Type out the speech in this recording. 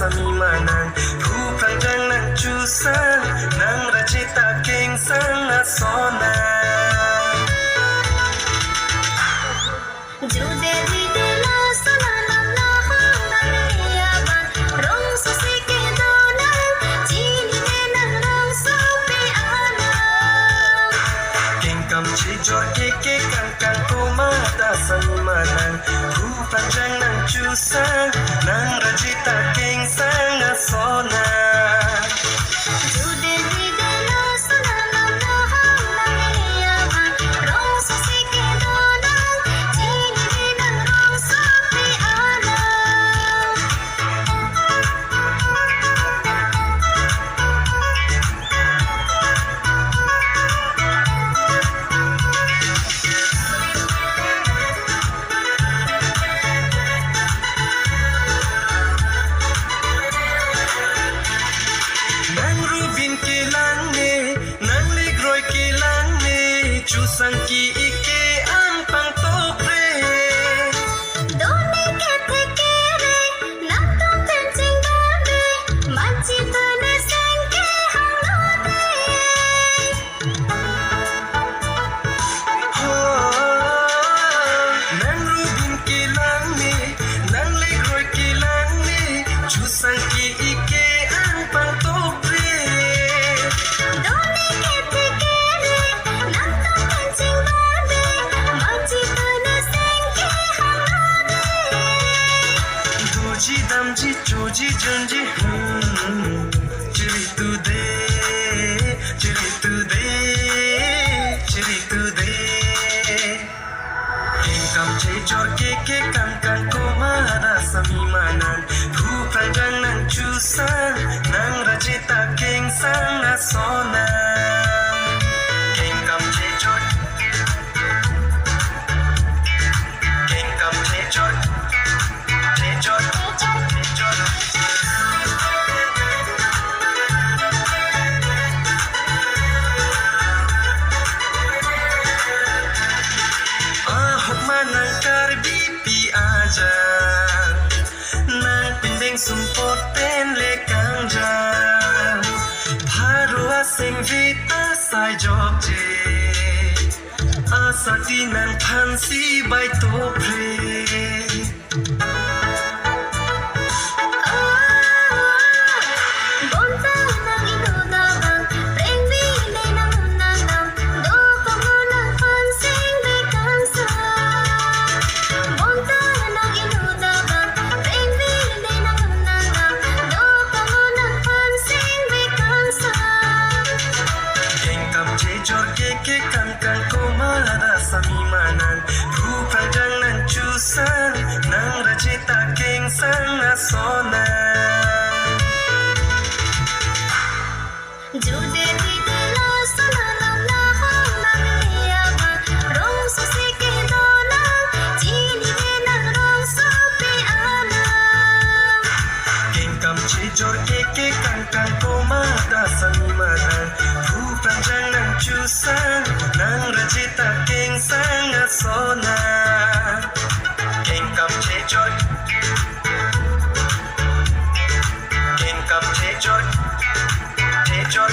samimanan Pupranjang ng Chusan Nang rajita king sang asona Jude dide la sona nam la hong nam yaban rong so se ke donan chini ne nang rong so pe anam King kam chi jor ke kang kang kumata samimanan Pupranjang ng Chusan Nang rajita king sang asona Jude dide la sona nam la hong nam yaban rong so se ke donan chini ne nang rong so pe anam Nang rubin kilang ni Nang ligroy kilang ni Chusang ki ike ang pang topre Done ke thekere nam tom tenching babe manchi tane sengke hanode Nang rubin kilang ni Nang ligroy kilang ni Chusang ki ike ang pang topre Done ke thekere nam tom tenching babe manchi tane sengke hanode Doji damji choji junji Chiri tu de Chiri tu de Chiri tu de King kam che jor ke kang kang kumada samimanan Pupranjang ng Chusan Nang rajita king sang asona King kam che jor King kam che jor Che jor Che jor Ahok manang karbi pi aja Nang pindeng sumpoten lekang jam Parua sing vita sai jok je Asati nang pansi bai to pre Bonta nang inudabang preng bile nang nanam do ko mo nang pansing be kansa Bonta nang inudabang preng bile nang nanam do ko mo nang pansing be kansa King kam che jor ke kang kang kumada samimanan Pupranjang ng Chusan Nang rajita king sang asona Jude dide la sona nam la hong nam yaban rong so se ke donan chini ne nang rong so pe anam King kam che jor ke kang kang kumada samimanan Pupranjang ng Chusan Nang rajita king sang asona King kam che jor King kam che jor Che jor